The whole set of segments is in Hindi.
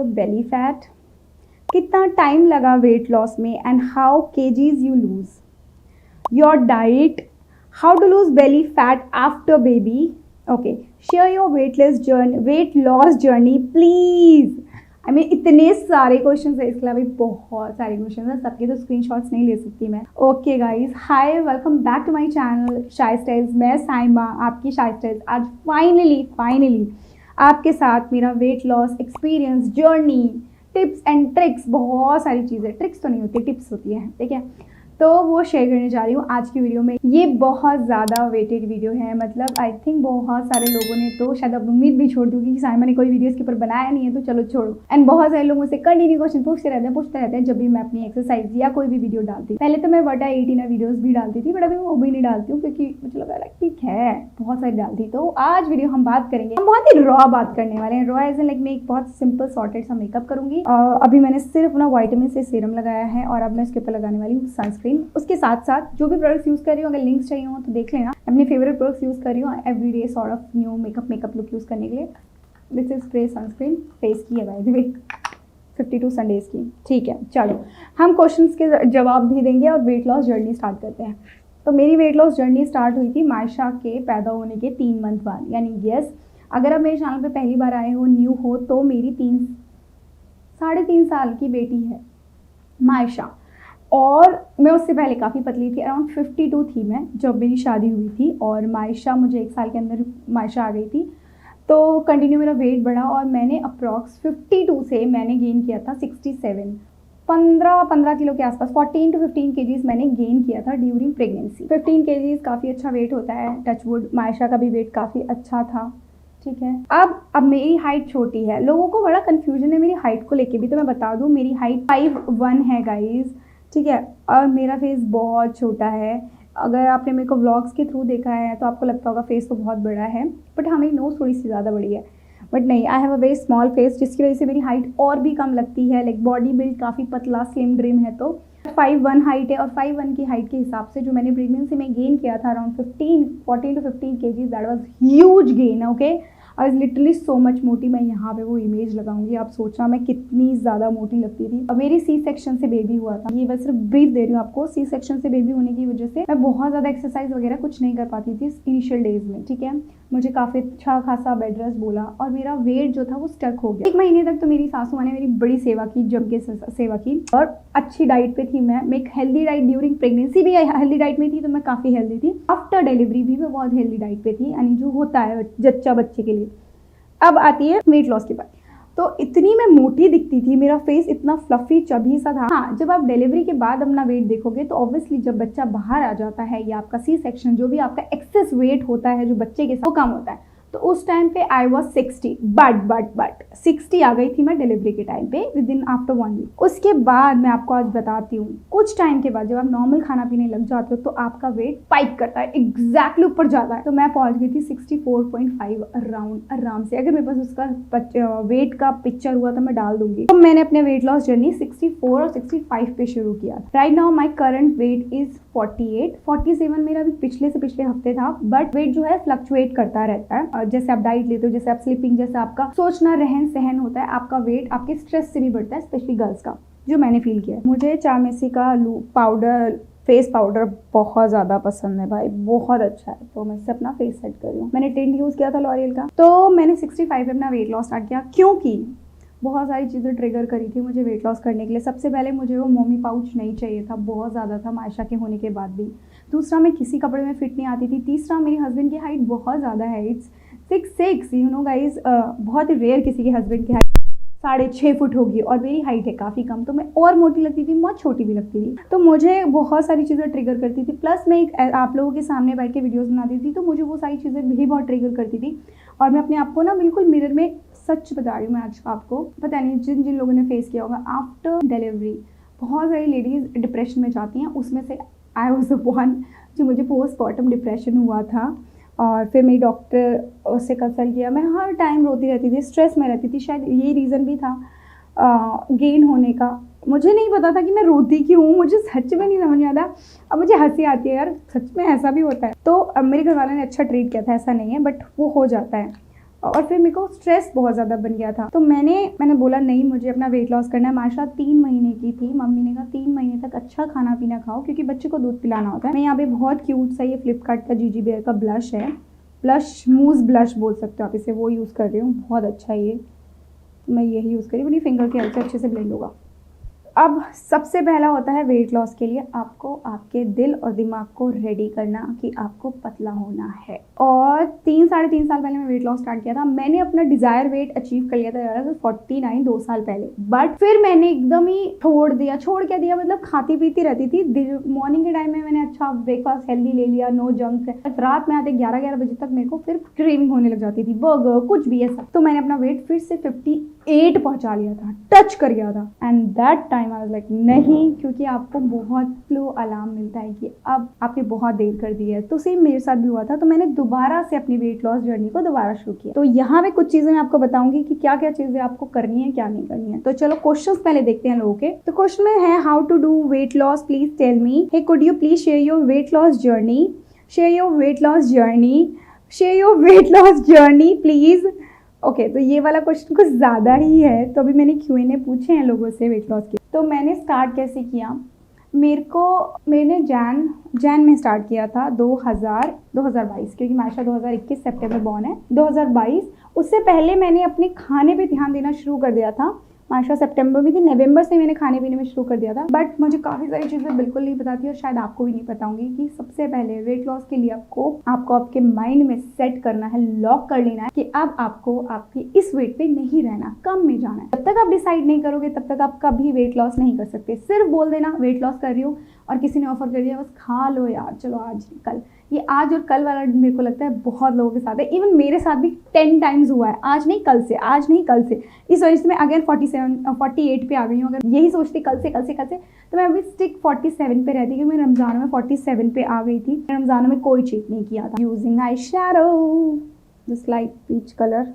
बेली फैट, कितना टाइम लगा वेट लॉस में and how KGs you lose, your diet, how to lose belly fat after baby. Okay, share your weight loss journey please. इतने सारे क्वेश्चन है, इसके अलावा बहुत सारे क्वेश्चन है, सबके तो स्क्रीनशॉट्स नहीं ले सकती मैं. Okay guys, hi, welcome back to my channel shy styles. मैं साइमा, आपकी शाय स्टाइल्स, आज फाइनली आपके साथ मेरा weight loss experience, journey, tips and tricks, बहुत सारी चीज़ें, ट्रिक्स तो नहीं होती, टिप्स होती हैं, ठीक है, तो वो शेयर करने जा रही हूँ आज की वीडियो में. ये बहुत ज़्यादा वेटेड वीडियो है, मतलब आई थिंक बहुत सारे लोगों ने तो शायद अब उम्मीद भी छोड़ दी कि साइमा ने कोई वीडियो इसके ऊपर बनाया नहीं है तो चलो छोड़ो. एंड बहुत सारे लोग मुझसे कंटिन्यू क्वेश्चन पूछते रहते हैं जब भी मैं अपनी एक्सरसाइज या कोई भी वीडियो डालती. पहले तो मैं वटा 18 वीडियोज़ भी डालती थी, बट अभी वो भी नहीं डालती हूँ क्योंकि मुझे लगा ठीक है बहुत सारी डालती. तो आज वीडियो हम बात करेंगे, हम बहुत ही रॉ बात करने वाले हैं. रॉ एज इन लाइक मैं एक बहुत सिंपल सॉर्टेड सा मेकअप करूंगी. अभी मैंने सिर्फ अपना विटामिन से सीरम लगाया है और अब मैं इसके ऊपर लगाने वाली हूँ सनस्क्रीन. उसके साथ साथ जो भी प्रोडक्ट्स यूज़ कर रही हूँ, अगर लिंक्स चाहिए हो तो देख लेना. अपने फेवरेट प्रोडक्ट्स यूज़ कर रही हूँ everyday sort of new makeup look use करने के लिए. This is spray sunscreen, face की है बाय द वे, 52 संडेज की. ठीक है, चलो हम क्वेश्चंस के जवाब भी देंगे और वेट लॉस जर्नी स्टार्ट करते हैं. तो मेरी वेट लॉस जर्नी स्टार्ट हुई थी मायशा के पैदा होने के 3 मंथ बाद. यानी यस, अगर आप मेरे चैनल पे पहली बार आए हो, न्यू हो, तो मेरी 3.5 साल की बेटी है मायशा. और मैं उससे पहले काफ़ी पतली थी, अराउंड 52 थी मैं जब मेरी शादी हुई थी. और मायशा मुझे 1 साल के अंदर मायशा आ गई थी, तो कंटिन्यू मेरा वेट बढ़ा और मैंने अप्रॉक्स 52 से मैंने गेन किया था 67, 15 किलो के आसपास, 14 to 15 केजीज मैंने गेन किया था ड्यूरिंग प्रेगनेंसी. 15 केजीज काफ़ी अच्छा वेट होता है, टचवुड. मायशा का भी वेट काफ़ी अच्छा था, ठीक है. अब मेरी हाइट छोटी है, लोगों को बड़ा कन्फ्यूजन है मेरी हाइट को लेके भी, तो मैं बता दूँ मेरी हाइट 5'1" है गाइज, ठीक है. और मेरा फेस बहुत छोटा है. अगर आपने मेरे को व्लॉग्स के थ्रू देखा है तो आपको लगता होगा फेस तो बहुत बड़ा है, बट हाँ मेरी नोज़ थोड़ी सी ज़्यादा बड़ी है. बट नहीं, I have a very small face, जिसकी वजह से मेरी हाइट और भी कम लगती है. लाइक बॉडी बिल्ड काफ़ी पतला स्लिम ड्रिम है. तो 5'1" हाइट है और 5'1" की हाइट के हिसाब से जो मैंने प्रेगनेंसी में गेन किया था around 14 to 15 KGs, that was huge gain. Okay, I was literally so much मोटी. मैं यहाँ पे वो इमेज लगाऊंगी, आप सोचना मैं कितनी ज़्यादा मोटी लगती थी. अब मेरी सी सेक्शन से बेबी हुआ था, ये मैं सिर्फ ब्रीफ दे रही हूँ आपको. सी सेक्शन से बेबी होने की वजह से मैं बहुत ज़्यादा एक्सरसाइज वगैरह कुछ नहीं कर पाती थी इनिशियल डेज में, ठीक है. मुझे काफ़ी अच्छा खासा बेड रेस्ट बोला और मेरा वेट जो था वो स्टक हो गया. 1 महीने तक तो मेरी सासू माँ ने मेरी बड़ी सेवा की, जम के सेवा की. और अच्छी डाइट पे थी मैं एक हेल्दी डाइट ड्यूरिंग प्रेगनेंसी भी हेल्दी डाइट में थी, तो मैं काफ़ी हेल्दी थी. आफ्टर डिलीवरी भी मैं बहुत हेल्दी डाइट पे थी, यानी जो होता है जच्चा बच्चे के लिए. अब आती है वेट लॉस के बाद. तो इतनी मैं मोटी दिखती थी, मेरा फेस इतना फ्लफी चबी सा था. हाँ, जब आप डिलीवरी के बाद अपना वेट देखोगे तो ऑब्वियसली जब बच्चा बाहर आ जाता है या आपका सी सेक्शन, जो भी आपका एक्सेस वेट होता है जो बच्चे के साथ, वो कम होता है. तो उस टाइम पे आई वॉज 60, बट 60 आ गई थी मैं डिलीवरी के टाइम पे विद इन आफ्टर 1 वीक. उसके बाद मैं आपको आज बताती हूँ, कुछ टाइम के बाद जब आप नॉर्मल खाना पीने लग जाते हो तो आपका वेट स्पाइक करता है, एग्जैक्टली ऊपर जाता है. तो मैं पहुंच गई थी 64.5 अराउंड, आराम से. अगर मेरे पास उसका वेट का पिक्चर हुआ तो मैं डाल दूंगी. तो मैंने अपने वेट लॉस जर्नी 64 और 65 पे शुरू किया. Right now my current weight is 47 मेरा भी पिछले से पिछले हफ्ते था. बट वेट जो है फ्लक्चुएट करता रहता है, जैसे आप डाइट लेते हो, जैसे आप स्लीपिंग, जैसे आपका सोचना रहन सहन होता है, आपका वेट आपके स्ट्रेस से भी बढ़ता है, स्पेशली गर्ल्स का, जो मैंने फील किया है. मुझे चामेसी का पाउडर, फेस पाउडर बहुत ज़्यादा पसंद है भाई, बहुत अच्छा है. तो मैं इससे अपना फेस सेट कर रही हूँ. मैंने टिंट यूज़ किया था लॉरियल का. तो मैंने 65 पे अपना वेट लॉस स्टार्ट किया क्योंकि बहुत सारी चीज़ें ट्रिगर करी थी मुझे वेट लॉस करने के लिए. सबसे पहले मुझे वो मोमी पाउच नहीं चाहिए था, बहुत ज़्यादा था मायशा के होने के बाद भी. दूसरा, मैं किसी कपड़े में फिट नहीं आती थी. तीसरा, मेरे हस्बैंड की हाइट बहुत ज़्यादा है, इट्स 6'6", यू नो गाइज. बहुत ही रेयर किसी के हस्बैंड की हाइट 6.5 फुट होगी और मेरी हाइट है काफ़ी कम, तो मैं और मोटी लगती थी, बहुत छोटी भी लगती थी. तो मुझे बहुत सारी चीज़ें ट्रिगर करती थी. प्लस मैं आप लोगों के सामने बैठ के वीडियोस बनाती थी, तो मुझे वो सारी चीज़ें भी बहुत ट्रिगर करती थी. और मैं अपने आप को ना बिल्कुल मिरर में, सच बता रही हूँ मैं आज आपको, पता नहीं जिन लोगों ने फेस किया होगा आफ्टर डिलीवरी, बहुत सारी लेडीज़ डिप्रेशन में जाती हैं. उसमें से आई वॉज द वन, जो मुझे पोस्टमार्टम डिप्रेशन हुआ था. और फिर मेरी डॉक्टर उससे कंसल्ट किया. मैं हर टाइम रोती रहती थी, स्ट्रेस में रहती थी. शायद यही रीज़न भी था गेन होने का. मुझे नहीं पता था कि मैं रोती क्यों हूँ, मुझे सच में नहीं समझ में आता. अब मुझे हंसी आती है यार, सच में ऐसा भी होता है. तो अब मेरे घर वालों ने अच्छा ट्रीट किया था, ऐसा नहीं है, बट वो हो जाता है. और फिर मेरे को स्ट्रेस बहुत ज़्यादा बन गया था। तो मैंने बोला नहीं, मुझे अपना वेट लॉस करना है। माशा 3 महीने की थी, मम्मी ने कहा 3 महीने तक अच्छा खाना पीना खाओ क्योंकि बच्चे को दूध पिलाना होता है। मैं यहाँ पे बहुत क्यूट सा ये फ्लिपकार्ट का जीजी बेयर का ब्लश है, ब्लश मूज ब्लश बोल सकते हो आप इसे, वो यूज़ कर रही हूँ। बहुत अच्छा है ये, मैं यही यूज़ करी, अपनी फिंगर की हेल्प से अच्छे से ब्लेंड होगा। अब सबसे पहला होता है वेट लॉस के लिए आपको आपके दिल और दिमाग को रेडी करना कि आपको पतला होना है। और 3-3.5 साल पहले मैं वेट लॉस स्टार्ट किया था। मैंने अपना डिज़ायर वेट अचीव कर लिया था यार 49 2 साल पहले। बट फिर मैंने एकदम ही छोड़ क्या दिया, मतलब खाती पीती रहती थी। मॉर्निंग के टाइम में मैंने अच्छा ब्रेकफास्ट हेल्दी ले लिया, नो जंक। रात में आते 11 बजे तक मेरे को फिर क्रेविंग होने लग जाती थी, बर्गर कुछ भी ऐसा। तो मैंने अपना वेट फिर से 58 पहुंचा लिया था, टच कर गया था। And that time I was like नहीं, क्योंकि आपको बहुत स्लो अलार्म मिलता है कि अब आपने बहुत देर कर दी है। तो सेम मेरे साथ भी हुआ था। तो मैंने दोबारा से अपनी वेट लॉस जर्नी को दोबारा शुरू किया। तो यहाँ पे कुछ चीजें मैं आपको बताऊंगी कि क्या क्या चीजें आपको करनी है, क्या नहीं करनी है। तो चलो क्वेश्चंस पहले देखते हैं लोगों के। तो क्वेश्चन में है, how to do weight loss, please tell me. Hey could you please share your weight loss journey, share your weight loss journey, share your weight loss journey please. Okay, तो ये वाला क्वेश्चन कुछ ज़्यादा ही है। तो अभी मैंने Q&A पूछे हैं लोगों से वेट लॉस के। तो मैंने स्टार्ट कैसे किया, मैंने जैन में स्टार्ट किया था 2022, क्योंकि माशा 2021 सितंबर बॉर्न है। 2022 उससे पहले मैंने अपने खाने पे ध्यान देना शुरू कर दिया था। माशा सितंबर में थी, नवंबर से मैंने खाने पीने में शुरू कर दिया था। बट मुझे काफ़ी सारी चीज़ें बिल्कुल नहीं पता थी और शायद आपको भी नहीं पता होंगी कि सबसे पहले वेट लॉस के लिए आपको आपके माइंड में सेट करना है, लॉक कर लेना है कि अब आपको आपके इस वेट पे नहीं रहना, कम में जाना है। जब तक आप डिसाइड नहीं करोगे तब तक आप कभी वेट लॉस नहीं कर सकते। सिर्फ बोल देना वेट लॉस कर रही हूँ और किसी ने ऑफर कर दिया बस खा लो यार, चलो आज कल, ये आज और कल वाला मेरे को लगता है बहुत लोगों के साथ है। इवन मेरे साथ भी 10 टाइम्स हुआ है, आज नहीं कल से, आज नहीं कल से। इस वजह से मैं अगेन 48 पे आ गई हूँ। अगर यही सोचती कल से तो मैं अभी स्टिक 47 पे रहती, क्योंकि मैं रमज़ान में 47 पे आ गई थी। रमज़ान में कोई चीट नहीं किया था। Using eye shadow this light peach colour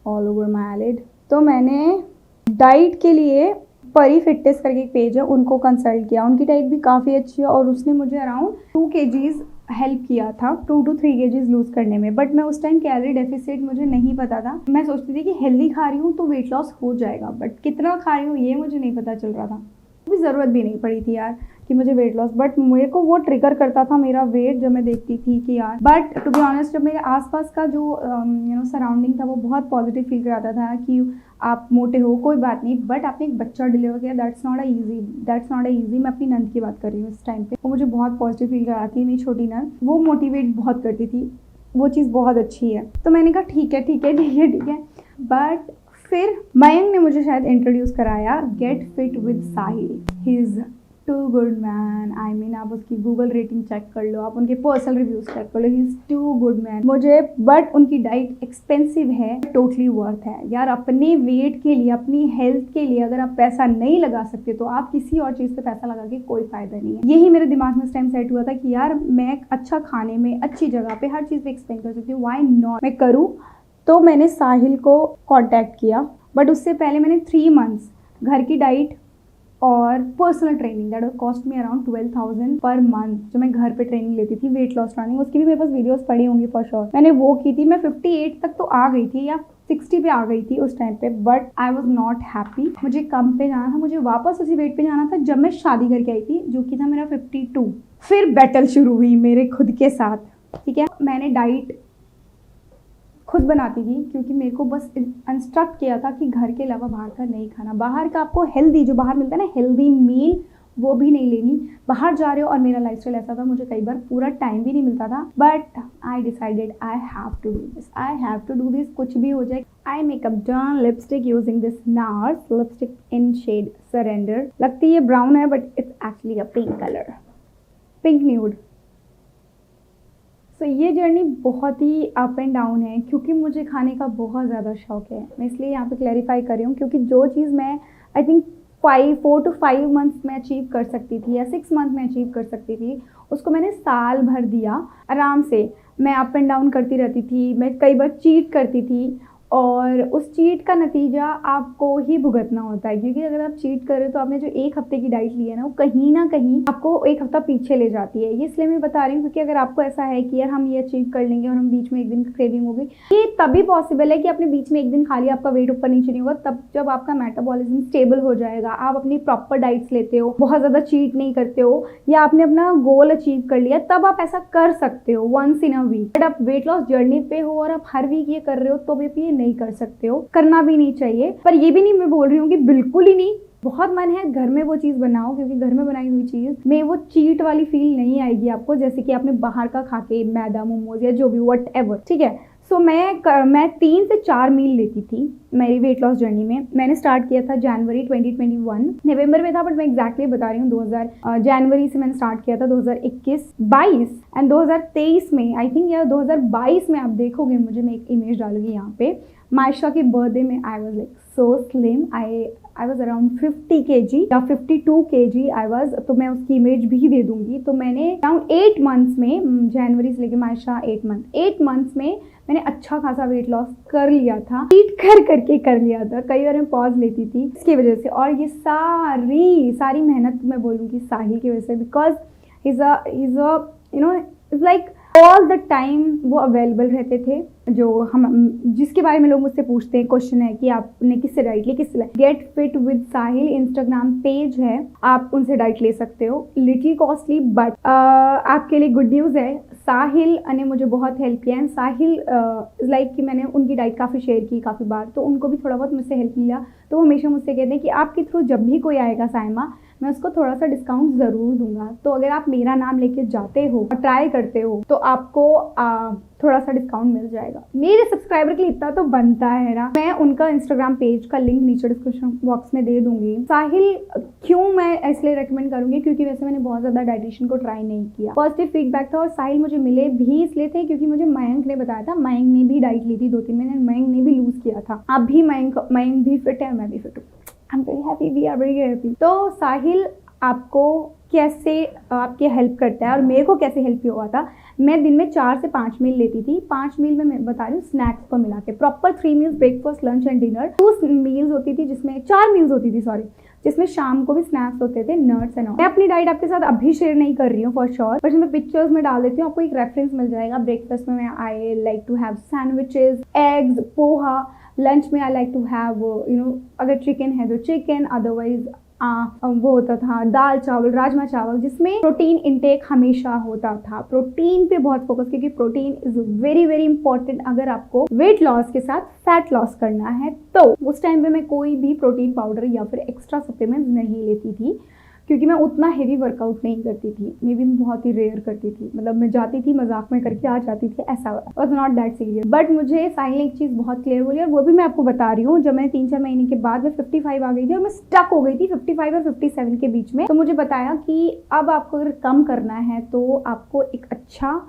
all over my eyelid. तो मैंने डाइट के लिए परी फिटनेस करके एक पेज है, उनको कंसल्ट किया। उनकी डाइट भी काफ़ी अच्छी है और उसने मुझे अराउंड 2 kgs हेल्प किया था, 2 to 3 kgs लूज़ करने में। बट मैं उस टाइम कैलोरी डेफिसिट मुझे नहीं पता था। मैं सोचती थी कि हेल्दी खा रही हूँ तो वेट लॉस हो जाएगा, बट कितना खा रही हूँ ये मुझे नहीं पता चल रहा था। भी ज़रूरत भी नहीं पड़ी थी यार कि मुझे वेट लॉस, बट मेरे को वो ट्रिगर करता था मेरा वेट जब मैं देखती थी कि यार। बट टू बी ऑनेस्ट, जब मेरे आसपास का जो सराउंडिंग था वो बहुत पॉजिटिव फील कराता था कि आप मोटे हो कोई बात नहीं, बट आपने एक बच्चा डिलीवर किया, दैट्स नॉट अ ईजी। मैं अपनी नंद की बात कर रही हूँ इस टाइम पे, वो मुझे बहुत पॉजिटिव फील कराती है। मेरी छोटी नंद वो मोटिवेट बहुत करती थी, वो चीज़ बहुत अच्छी है। तो मैंने कहा ठीक है। बट फिर मयंक ने मुझे शायद इंट्रोड्यूस कराया get fit with Sahil. He is too good man. I mean आप उसकी गूगल रेटिंग चेक कर लो, आप उनके पर्सनल रिव्यूज चेक कर लो, he is too good man. मुझे बट उनकी डाइट एक्सपेंसिव है, टोटली वर्थ है यार। अपने वेट के लिए, अपनी हेल्थ के लिए अगर आप पैसा नहीं लगा सकते तो आप किसी और चीज़ पे पैसा लगा के कोई फ़ायदा नहीं है। यही मेरे दिमाग में इस टाइम सेट हुआ था कि यार मैं अच्छा खाने में, अच्छी जगह पे हर चीज़ पे एक्सपेंड कर सकती हूँ, व्हाई नॉट मैं करूँ। तो मैंने साहिल को कांटेक्ट किया, बट उससे पहले मैंने 3 मंथ्स घर की डाइट और personal training that cost me around 12,000 per month, जो मैं घर पे ट्रेनिंग लेती थी वेट लॉस ट्रेनिंग, उसकी भी मेरे पास वीडियोस पड़ी होंगी फॉर श्योर। मैंने वो की थी। मैं 58 तक तो आ गई थी या 60 पे आ गई थी उस टाइम पे, but I was not happy. मुझे कम पे जाना था, मुझे वापस उसी वेट पे जाना था जब मैं शादी करके आई थी, जो कि था मेरा 52। फिर बैटल शुरू हुई मेरे खुद के साथ, ठीक है। मैंने डाइट खुद बनाती थी क्योंकि मेरे को बस इंस्ट्रक्ट किया था कि घर के अलावा बाहर का नहीं खाना। बाहर का आपको हेल्दी, जो बाहर मिलता है ना हेल्दी मील, वो भी नहीं लेनी। बाहर जा रहे हो, और मेरा लाइफस्टाइल ऐसा था, मुझे कई बार पूरा टाइम भी नहीं मिलता था। But I decided I have to do this, कुछ भी हो जाए। I makeup done, lipstick using this Nars lipstick in shade surrender. लगती है ब्राउन है but it's actually a pink colour, pink nude. So ये जर्नी बहुत ही अप एंड डाउन है क्योंकि मुझे खाने का बहुत ज़्यादा शौक है। मैं इसलिए यहाँ पे क्लैरिफाई कर रही हूँ क्योंकि जो चीज़ मैं आई थिंक 4 to 5 मंथ्स में अचीव कर सकती थी या 6 मंथ में अचीव कर सकती थी, उसको मैंने साल भर दिया आराम से। मैं अप एंड डाउन करती रहती थी, मैं कई बार चीट करती थी और उस चीट का नतीजा आपको ही भुगतना होता है, क्योंकि अगर आप चीट कर रहे हो तो आपने जो एक हफ्ते की डाइट ली है ना, वो कहीं ना कहीं आपको एक हफ्ता पीछे ले जाती है। ये इसलिए मैं बता रही हूँ क्योंकि अगर आपको ऐसा है कि यार हम ये अचीव कर लेंगे और हम बीच में एक दिन क्रेविंग होगी, ये तभी पॉसिबल है कि आपने बीच में एक दिन खा लिया, आपका वेट ऊपर नीचे नहीं होगा, तब जब आपका मेटाबॉलिज्म स्टेबल हो जाएगा, आप अपनी प्रॉपर डाइट्स लेते हो, बहुत ज़्यादा चीट नहीं करते हो, या आपने अपना गोल अचीव कर लिया, तब आप ऐसा कर सकते हो once in a week. But आप वेट लॉस जर्नी पे हो और आप हर वीक ये कर रहे हो तो भी ये नहीं कर सकते हो, करना भी नहीं चाहिए। पर ये भी नहीं मैं बोल रही हूँ कि बिल्कुल ही नहीं, बहुत मन है घर में वो चीज़ बनाओ, क्योंकि घर में बनाई हुई चीज़ में वो चीट वाली फील नहीं आएगी आपको, जैसे कि आपने बाहर का खा के मैदा मोमोज या जो भी वट एवर, ठीक है। सो मैं 3 से 4 मील लेती थी मेरी वेट लॉस जर्नी में। मैंने स्टार्ट किया था जनवरी 2021, नवंबर में था, बट मैं एग्जैक्टली बता रही हूँ, जनवरी से मैंने स्टार्ट किया था 2021, 22 एंड 2023 में आई थिंक, या 2022 में आप देखोगे मुझे, मैं एक इमेज डालूंगी यहाँ पे, मायशा के बर्थडे में I was like so slim, I was around 50 kg या 52 kg आई वॉज, तो मैं उसकी इमेज भी दे दूंगी। तो मैंने अराउंड 8 मंथ्स में, जनवरी से लेके मायशा 8 मंथ्स में मैंने अच्छा खासा वेट लॉस कर लिया था, चीट कर करके कर लिया था, कई बार मैं पॉज लेती थी इसकी वजह से, और ये सारी मेहनत मैं बोलूँगी साहिल की वजह से, because is a you know it's like all the time वो अवेलेबल रहते थे। जो हम जिसके बारे में लोग मुझसे पूछते हैं, क्वेश्चन है कि आपने किससे डाइट ली, किससे लाई, get fit with Sahil Instagram page है, आप उनसे डाइट ले सकते हो, लिटिल कॉस्टली बट आपके लिए गुड न्यूज़ है, साहिल ने मुझे बहुत हेल्प किया है। साहिल लाइक कि मैंने उनकी डाइट काफ़ी शेयर की काफ़ी बार, तो उनको भी थोड़ा बहुत मुझसे हेल्प मिला, तो वो हमेशा मुझसे कहते हैं कि आपके थ्रू जब भी कोई आएगा साइमा, मैं उसको थोड़ा सा डिस्काउंट ज़रूर दूंगा। तो अगर आप मेरा नाम लेके जाते हो और ट्राई करते हो तो आपको थोड़ा सा डिस्काउंट मिल जाएगा। मेरे सब्सक्राइबर के लिए इतना तो बनता है ना। मैं उनका इंस्टाग्राम पेज का लिंक नीचे डिस्क्रिप्शन बॉक्स में दे दूंगी। साहिल क्यों मैं इसलिए रेकमेंड करूंगी, क्योंकि वैसे मैंने बहुत ज़्यादा डाइटिशियन को ट्राई नहीं किया, पॉजिटिव फीडबैक था, और साहिल मुझे मिले भी इसलिए थे क्योंकि मुझे मयंक ने बताया था। मयंक ने भी डाइट ली थी 2-3 महीने, मयंक ने भी लूज़ किया था। अब भी मयंक भी फिट है, मैं भी फिट हूँ। I am very happy, we are very happy. तो साहिल आपको कैसे आपके हेल्प करता है और मेरे को कैसे हेल्प हुआ था, मैं दिन में 4 से 5 मील लेती थी। 5 मील में मैं बता रही हूँ स्नैक्स को मिला के, proper 3 meals breakfast lunch and dinner, 2 meals होती थी, जिसमें 4 मील्स होती थी सॉरी, जिसमें शाम को भी स्नैक्स होते थे, नट्स एंड ऑल। मैं अपनी डाइट आपके साथ अभी शेयर नहीं कर रही हूँ फॉर श्योर, बट मैं पिक्चर्स में डाल देती हूँ, आपको एक रेफरेंस मिल जाएगा। ब्रेकफास्ट में मैं I like to have sandwiches, eggs, poha. Lunch में आई लाइक टू हैव अगर चिकन है तो चिकन, अदरवाइज वो होता था दाल चावल, राजमा चावल, जिसमें प्रोटीन इंटेक हमेशा होता था। प्रोटीन पे बहुत फोकस, क्योंकि protein is very very important अगर आपको वेट लॉस के साथ फैट लॉस करना है। तो उस टाइम पे मैं कोई भी प्रोटीन पाउडर या फिर एक्स्ट्रा सप्लीमेंट्स नहीं लेती थी, क्योंकि मैं उतना हेवी वर्कआउट नहीं करती थी, मे बी बहुत ही रेयर करती थी, मतलब मैं जाती थी मजाक में करके आ जाती थी, ऐसा was not that serious. But मुझे साहिल ने एक चीज़ बहुत क्लियर बोली, और वो भी मैं आपको बता रही हूँ। जब मैंने 3-4 महीने के बाद में 55 आ गई थी और मैं स्टक हो गई थी 55 और 57 के बीच में, तो मुझे बताया कि अब आपको अगर कम करना है तो आपको एक अच्छा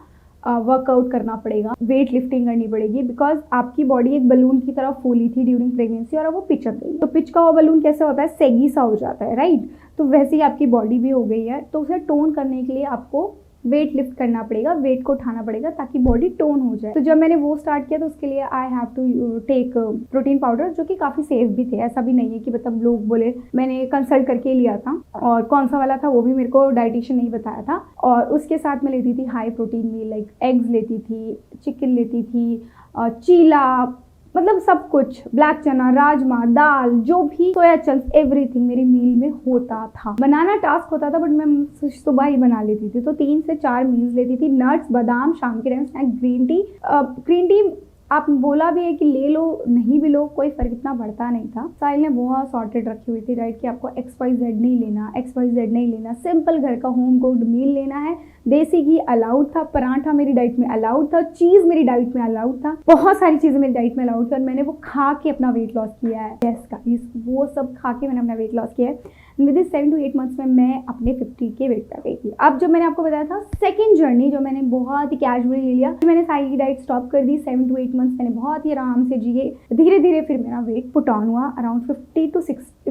वर्कआउट करना पड़ेगा, वेट लिफ्टिंग करनी पड़ेगी, बिकॉज आपकी बॉडी एक बलून की तरह फूली थी ड्यूरिंग प्रेगनेंसी और अब वो पिचक गई। तो पिच का वो बलून कैसे होता है, सेगी सा हो जाता है, राइट। तो वैसे ही आपकी बॉडी भी हो गई है, तो उसे टोन करने के लिए आपको वेट लिफ्ट करना पड़ेगा, वेट को उठाना पड़ेगा ताकि बॉडी टोन हो जाए। तो जब मैंने वो स्टार्ट किया तो उसके लिए I have to take protein powder, जो कि काफ़ी सेफ भी थे। ऐसा भी नहीं है कि मतलब लोग बोले, मैंने कंसल्ट करके लिया था, और कौन सा वाला था वो भी मेरे को डाइटिशियन नहीं बताया था। और उसके साथ मैं लेती थी high protein meal, like eggs लेती थी, चिकन लेती थी, चीला, मतलब सब कुछ, ब्लैक चना, राजमा, दाल, जो भी, सोया चंक्स, एवरीथिंग मेरी मील में होता था। बनाना टास्क होता था, बट मैं सुबह ही बना लेती थी। तो 3 से 4 मील्स लेती थी, नट्स, बादाम, शाम के टाइम स्नैक, ग्रीन टी आप बोला भी है कि ले लो, नहीं भी लो, कोई फर्क इतना पड़ता नहीं था। साहिल ने बहुत सॉर्टेड रखी हुई थी डाइट कि आपको XYZ नहीं लेना, XYZ नहीं लेना, सिंपल घर का होम कुक्ड मील लेना है। देसी घी अलाउड था, पराठा मेरी डाइट में अलाउड था, चीज़ मेरी डाइट में अलाउड था, बहुत सारी चीज़ें मेरी डाइट में अलाउड थी, और मैंने वो खा के अपना वेट लॉस किया है। यस गाइस, वो सब खा के मैंने अपना वेट लॉस किया है। विद इन 7 to 8 मंथ्स में मैं अपने 50 के वेट पे आ गई थी। अब जो मैंने आपको बताया था सेकंड जर्नी, जो मैंने बहुत ही कैजुअली ले लिया, मैंने साहिल की डाइट स्टॉप कर दी। 7 to 8 मंथ्स मैंने बहुत ही आराम से जिए, धीरे धीरे फिर मेरा वेट पुट ऑन हुआ, अराउंड 50 to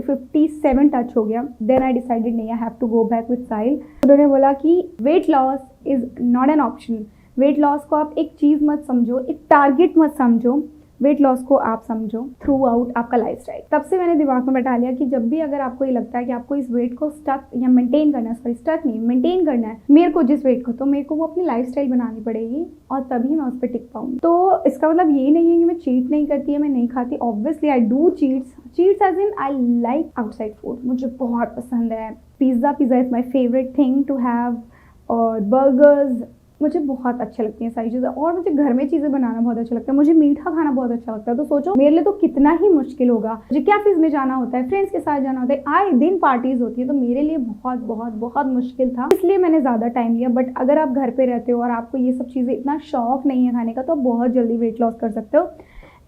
57 टच हो गया। देन आई डिसाइडेड नहीं, I have to go back with Sahil. उन्होंने बोला कि weight loss is not an option. Weight loss को आप एक चीज़ मत समझो, एक टारगेट मत समझो, वेट लॉस को आप समझो थ्रू आउट आपका लाइफस्टाइल। तब से मैंने दिमाग में बैठा लिया कि जब भी अगर आपको ये लगता है कि आपको इस वेट को स्टक या मेंटेन करना है, सॉरी स्टक नहीं मेंटेन करना है मेरे को जिस वेट को, तो मेरे को वो अपनी लाइफस्टाइल बनानी पड़ेगी और तभी मैं उस पर टिक पाऊंगी। तो इसका मतलब ये नहीं है कि मैं चीट नहीं करती है, मैं नहीं खाती, obviously I do cheats as in I like outside food, मुझे बहुत पसंद है। Pizza is my favourite thing to have, और बर्गर्स मुझे बहुत अच्छे लगती हैं सारी चीज़ें, और मुझे घर में चीज़ें बनाना बहुत अच्छा लगता है, मुझे मीठा खाना बहुत अच्छा लगता है। तो सोचो मेरे लिए तो कितना ही मुश्किल होगा, मुझे कैफेज में जाना होता है, फ्रेंड्स के साथ जाना होता है, आए दिन पार्टीज होती है, तो मेरे लिए बहुत बहुत बहुत मुश्किल था, इसलिए मैंने ज़्यादा टाइम लिया। बट अगर आप घर पे रहते हो और आपको ये सब चीज़ें इतना शौक नहीं है खाने का, तो बहुत जल्दी वेट लॉस कर सकते हो।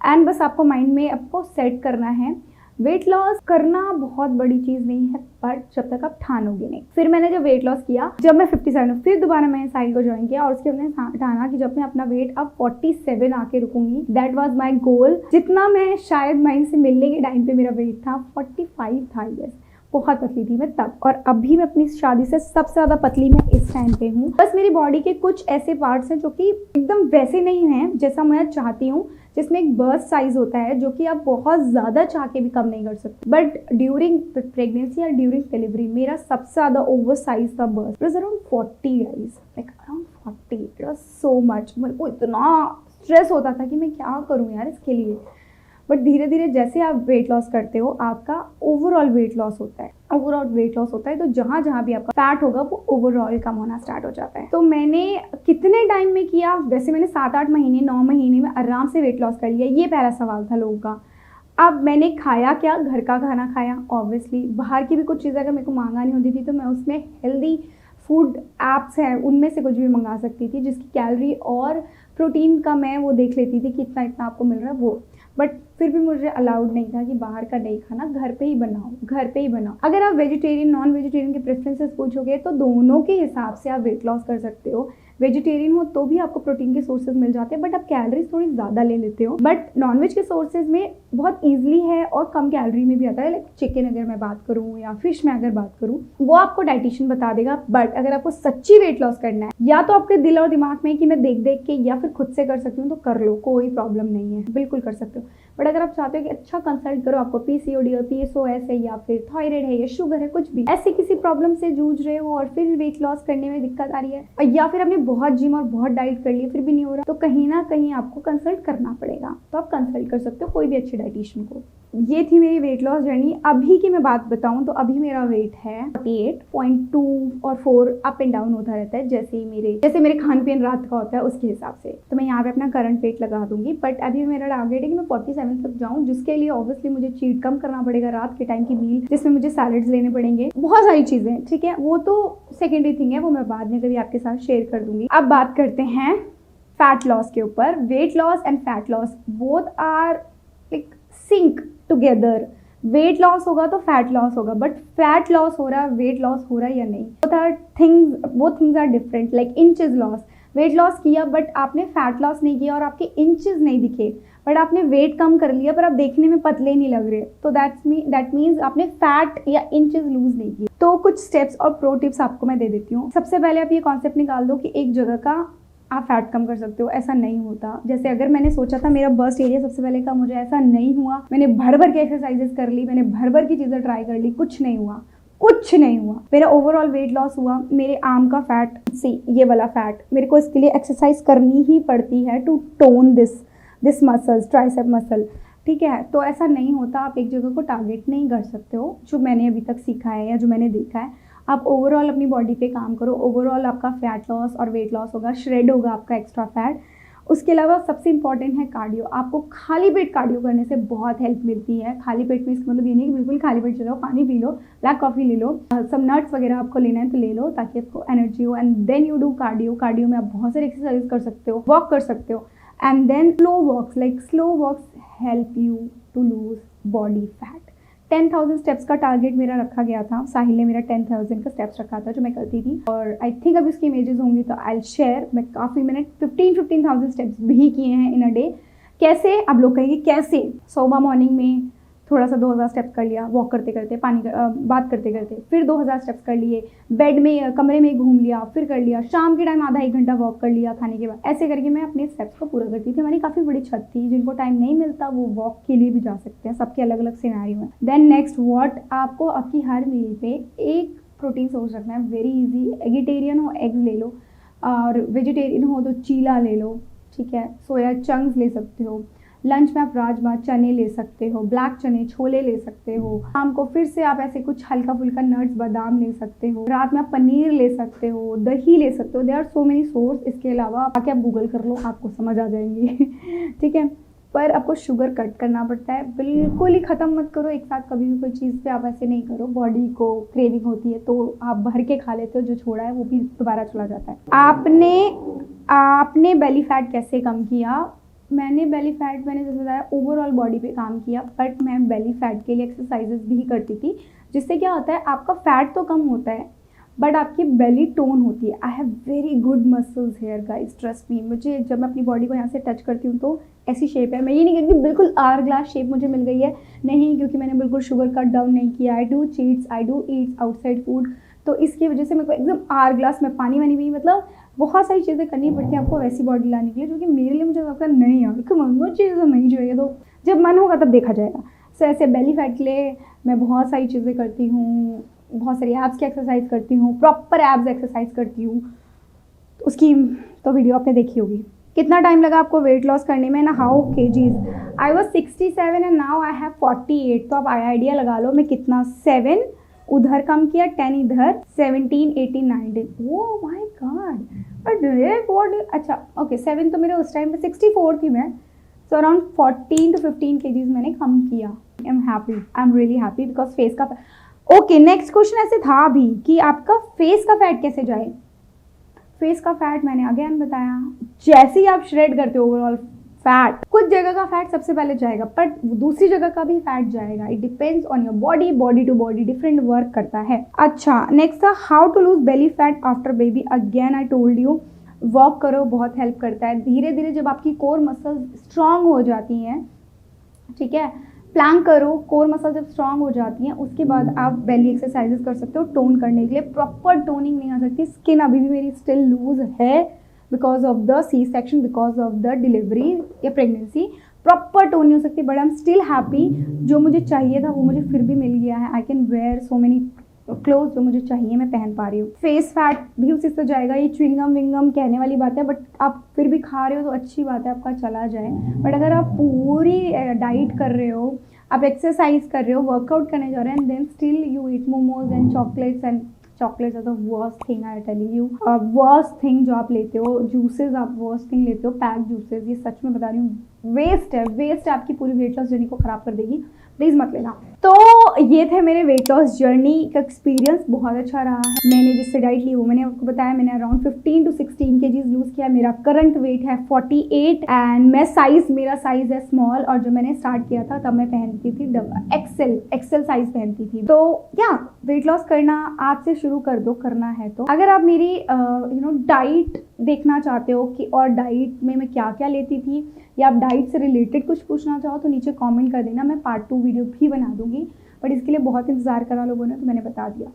एंड बस आपको माइंड में आपको सेट करना है, वेट लॉस करना बहुत बड़ी चीज़ नहीं है, बट जब तक आप ठानोगे नहीं। फिर मैंने जब वेट लॉस किया, जब मैं 57, फिर दोबारा मैंने साहिल को ज्वाइन किया और उसके मैंने ठाना कि जब मैं अपना वेट अब 47 आके रुकूंगी, दैट वाज माय गोल। जितना मैं शायद माइंड से मिलने के टाइम पे मेरा वेट था 45 था, यस, बहुत पतली थी मैं तब, और अभी मैं अपनी शादी से सबसे ज़्यादा पतली मैं इस टाइम पे हूँ। बस मेरी बॉडी के कुछ ऐसे पार्ट्स हैं जो कि एकदम वैसे नहीं हैं जैसा मैं चाहती हूँ, जिसमें एक बर्स्ट साइज होता है जो कि आप बहुत ज़्यादा चाह के भी कम नहीं कर सकते। बट ड्यूरिंग प्रेगनेंसी या ड्यूरिंग डिलीवरी मेरा सबसे ज़्यादा ओवर साइज था burst, it was around 40 guys, like around 40, it was so much. मेरे को इतना स्ट्रेस होता था कि मैं क्या करूँ यार इसके लिए। बट धीरे धीरे जैसे आप वेट लॉस करते हो आपका ओवरऑल वेट लॉस होता है, ओवरऑल वेट लॉस होता है, तो जहाँ जहाँ भी आपका फैट होगा वो ओवरऑल कम होना स्टार्ट हो जाता है। तो मैंने कितने टाइम में किया, वैसे मैंने 7-8 महीने 9 महीने में आराम से वेट लॉस कर लिया। ये पहला सवाल था लोगों का। अब मैंने खाया क्या, घर का खाना खाया ऑब्वियसली, बाहर की भी कुछ चीज़ें अगर मेरे को मांगानी होती थी तो मैं उसमें हेल्दी फूड ऐप्स हैं उनमें से कुछ भी मंगा सकती थी, जिसकी कैलोरी और प्रोटीन का मैं वो देख लेती थी कि इतना इतना आपको मिल रहा है वो। बट फिर भी मुझे अलाउड नहीं था कि बाहर का नहीं खाना, घर पे ही बनाओ, घर पे ही बनाओ। अगर आप वेजिटेरियन नॉन वेजिटेरियन के प्रेफरेंसेस पूछोगे तो दोनों के हिसाब से आप वेट लॉस कर सकते हो। वेजिटेरियन हो तो भी आपको प्रोटीन के सोर्सेज मिल जाते हैं, बट आप कैलोरीज थोड़ी ज़्यादा ले लेते हो। बट नॉनवेज के सोर्सेज में बहुत ईजिली है और कम कैलोरी में भी आता है, लाइक चिकन अगर मैं बात करूँ या फिश में अगर बात करूँ, वो आपको डाइटिशियन बता देगा। बट अगर आपको सच्ची वेट लॉस करना है, या तो आपके दिल और दिमाग में कि मैं देख देख के या फिर खुद से कर सकती हूँ, तो कर लो, कोई प्रॉब्लम नहीं है, बिल्कुल कर सकते हो। बट अगर आप चाहते हो कि अच्छा कंसल्ट करो, आपको पीसीओडी और पीएसओएस है या फिर थायराइड है या शुगर है, कुछ भी ऐसे किसी प्रॉब्लम से जूझ रहे हो और फिर वेट लॉस करने में दिक्कत आ रही है, या फिर आपने बहुत जिम और बहुत डाइट कर ली फिर भी नहीं हो रहा, तो कहीं ना कहीं आपको कंसल्ट करना पड़ेगा। तो आप कंसल्ट कर सकते हो कोई भी अच्छे डाइटिशियन को। ये थी मेरी वेट लॉस जर्नी। अभी की मैं बात बताऊं तो अभी मेरा वेट है 48.2 और 4 अप एंड डाउन होता रहता है, जैसे मेरे खान पीन रात का होता है उसके हिसाब से। तो मैं यहाँ पे अपना करंट वेट लगा दूंगी, बट अभी मेरा टारगेट है कि मैं 47 तक जाऊँ, जिसके लिए ऑब्वियसली मुझे चीट कम करना पड़ेगा, रात के टाइम की मील जिसमें मुझे सैलड्स लेने पड़ेंगे, बहुत सारी चीजें, ठीक है, वो तो सेकेंडरी थिंग है, वो मैं बाद में कभी आपके साथ शेयर कर दूंगी। अब बात करते हैं फैट लॉस के ऊपर। Weight loss and fat loss both are like sync together. Weight loss होगा तो फैट लॉस होगा, बट फैट लॉस हो रहा है, वेट लॉस हो रहा है या नहीं, both things are different. Like inches loss, weight loss किया बट आपने फैट लॉस नहीं किया और आपके इंचेस नहीं दिखे, बट आपने वेट कम कर लिया पर आप देखने में पतले नहीं लग रहे, तो दैट मीन्स आपने फैट या इंचेस लूज नहीं किए। तो कुछ स्टेप्स और प्रो टिप्स आपको मैं दे देती हूँ। सबसे पहले आप ये कॉन्सेप्ट निकाल दो कि एक जगह का आप फैट कम कर सकते हो, ऐसा नहीं होता। जैसे अगर मैंने सोचा था मेरा बर्स्ट एरिया सबसे पहले का, मुझे ऐसा नहीं हुआ। मैंने भर भर के एक्सरसाइजेस कर ली, मैंने भर भर की चीज़ें ट्राई कर ली, कुछ नहीं हुआ, कुछ नहीं हुआ। मेरा ओवरऑल वेट लॉस हुआ। मेरे आर्म का फैट, ये वाला फैट, मेरे को इसके लिए एक्सरसाइज करनी ही पड़ती है to tone this muscles, tricep muscle, ठीक है। तो ऐसा नहीं होता, आप एक जगह को टारगेट नहीं कर सकते हो, जो मैंने अभी तक सीखा है या जो मैंने देखा है। आप ओवरऑल अपनी बॉडी पे काम करो, ओवरऑल आपका फैट लॉस और वेट लॉस होगा, श्रेड होगा आपका एक्स्ट्रा फैट। उसके अलावा सबसे इंपॉर्टेंट है कार्डियो। आपको खाली पेट कार्डियो करने से बहुत हेल्प मिलती है। खाली पेट में इसका मतलब ये नहीं कि बिल्कुल खाली पेट चलो, पानी पी लो, ब्लैक कॉफ़ी ले लो, सब नट्स वगैरह आपको लेना है तो ले लो ताकि आपको एनर्जी हो, and then you do cardio. Cardio में आप बहुत सारे एक्सरसाइज कर सकते हो, वॉक कर सकते हो, and then slow walks help you to lose body fat. 10,000 steps का टारगेट मेरा रखा गया था। साहिल ने मेरा 10,000 का स्टेप्स रखा था जो मैं करती थी, और आई थिंक अब इसकी इमेजेस होंगी तो आई शेयर। मैंने 15,000 स्टेप्स भी किए हैं इन अ डे। कैसे, अब लोग कहेंगे कैसे? सुबह मॉर्निंग में थोड़ा सा 2000 स्टेप्स कर लिया वॉक करते करते, बात करते करते, फिर 2000 स्टेप्स कर लिए, बेड में कमरे में घूम लिया, फिर कर लिया, शाम के टाइम आधा 1 घंटा वॉक कर लिया खाने के बाद। ऐसे करके मैं अपने स्टेप्स को पूरा करती थी। हमारी काफ़ी बड़ी छत थी, जिनको टाइम नहीं मिलता वो वॉक के लिए भी जा सकते हैं, सबके अलग अलग सिनेरियो हैं। देन नेक्स्ट व्हाट, आपको आपकी हर मील पे एक प्रोटीन सोर्स रखना है, वेरी इजी। एगिटेरियन हो एग्स ले लो, और वेजिटेरियन हो तो चीला ले लो, ठीक है, सोया चंक्स ले सकते हो। लंच में आप राजमा चने ले सकते हो, ब्लैक चने छोले ले सकते हो। शाम को फिर से आप ऐसे कुछ हल्का फुल्का नट्स बादाम ले सकते हो। रात में आप पनीर ले सकते हो, दही ले सकते हो। There are so many source. इसके अलावा आके आप गूगल कर लो, आपको समझ आ जाएंगे ठीक है। पर आपको शुगर कट करना पड़ता है, बिल्कुल ही ख़त्म मत करो एक साथ कभी भी कोई चीज़ पे, आप ऐसे नहीं करो। बॉडी को क्रेविंग होती है तो आप भर के खा लेते हो, जो छोड़ा है वो भी दोबारा चला जाता है। आपने बेली फैट कैसे कम किया? मैंने जैसे बताया ओवरऑल बॉडी पे काम किया, बट मैं बेली फैट के लिए एक्सरसाइजेस भी करती थी, जिससे क्या होता है आपका फैट तो कम होता है बट आपकी बेली टोन होती है। I have very good muscles hair guys, trust me. मुझे जब मैं अपनी बॉडी को यहाँ से टच करती हूँ तो ऐसी शेप है। मैं ये नहीं कहती बिल्कुल आर ग्लास शेप मुझे मिल गई है, नहीं, क्योंकि मैंने बिल्कुल शुगर कट डाउन नहीं किया। आई do cheats, I do Yeats outside food, तो इसकी वजह से मेरे को एकदम आर ग्लास में पानी वानी भी, मतलब बहुत सारी चीज़ें करनी पड़ती हैं आपको वैसी बॉडी लाने के लिए, जो कि मेरे लिए मुझे लगता है नहीं यार, वो चीज़ें नहीं चाहिए, तो जब मन होगा तब देखा जाएगा। सो ऐसे बेली फैट के लिए मैं बहुत सारी चीज़ें करती हूँ, बहुत सारी एब्स की एक्सरसाइज करती हूँ, प्रॉपर एब्स एक्सरसाइज करती हूँ, उसकी तो वीडियो आपने देखी होगी। कितना टाइम लगा आपको वेट लॉस करने में ना? How KGs? I was 67 and now I have 48। तो आप आइडिया लगा लो मैं कितना, 7 उधर कम किया, 10 इधर, 17, 18, 19। Oh my God, but body, अच्छा ओके 7 तो मेरे उस टाइम पे 64 थी मैं, सो अराउंड 14 to 15 केजीज मैंने कम किया। I am happy, I am really happy because face का ओके। नेक्स्ट क्वेश्चन ऐसे था अभी कि आपका फेस का फैट कैसे जाए? फेस का फैट मैंने अगेन बताया, जैसे ही आप श्रेड करते हो ओवरऑल फैट, कुछ जगह का फैट सबसे पहले जाएगा बट दूसरी जगह का भी फैट जाएगा। It depends on your body, body to body different work करता है। अच्छा नेक्स्ट था how to lose belly fat after baby. Again I told you, walk करो, बहुत हेल्प करता है। धीरे धीरे जब आपकी कोर मसल्स स्ट्रांग हो जाती हैं, ठीक है, प्लैंक करो, कोर मसल जब स्ट्रांग हो जाती हैं उसके बाद आप बेली एक्सरसाइजेस कर सकते हो टोन करने के लिए। प्रॉपर टोनिंग नहीं आ सकती, स्किन अभी भी मेरी स्टिल लूज है because of the C section, because of the delivery या प्रेगनेंसी। प्रॉपर टोन नहीं हो सकती, but I am still happy. जो मुझे चाहिए था वो मुझे फिर भी मिल गया है। I can wear so many cloth, जो मुझे चाहिए मैं पहन पा रही हूँ। फेस फैट भी उसी से जाएगा। ये च्युइंगम विंगम कहने वाली बात है, बट आप फिर भी खा रहे हो तो अच्छी बात है, आपका चला जाए। बट अगर आप पूरी डाइट कर रहे हो, आप एक्सरसाइज कर रहे हो, वर्कआउट करने जा रहे हैं, and then still you eat momos and chocolates, and chocolates are the worst thing, I telling you, worst thing जो आप लेते हो। जूसेस आप वर्स्ट थिंग लेते हो, पैक जूसेस, ये सच में बता रही हूँ, वेस्ट है, वेस्ट है, आपकी पूरी वेट लॉस जर्नी को खराब कर देगी, प्लीज़ मत लेना। तो ये थे मेरे वेट लॉस जर्नी का एक्सपीरियंस, बहुत अच्छा रहा है। मैंने जिससे डाइट ली वो मैंने आपको बताया, मैंने अराउंड 15 to 16 केजीज लूज़ किया। मेरा करंट वेट है 48 एंड मेरा साइज़ है स्मॉल, और जो मैंने स्टार्ट किया था तब मैं पहनती थी एक्सेल साइज़ पहनती थी। तो या वेट लॉस करना आज से शुरू कर दो, करना है तो। अगर आप मेरी डाइट देखना चाहते हो कि और डाइट में मैं क्या क्या लेती थी, या आप डाइट से रिलेटेड कुछ पूछना चाहो तो नीचे कमेंट कर देना, मैं पार्ट 2 वीडियो भी बना दूंगी। बट इसके लिए बहुत इंतज़ार करा लोगों ने, तो मैंने बता दिया।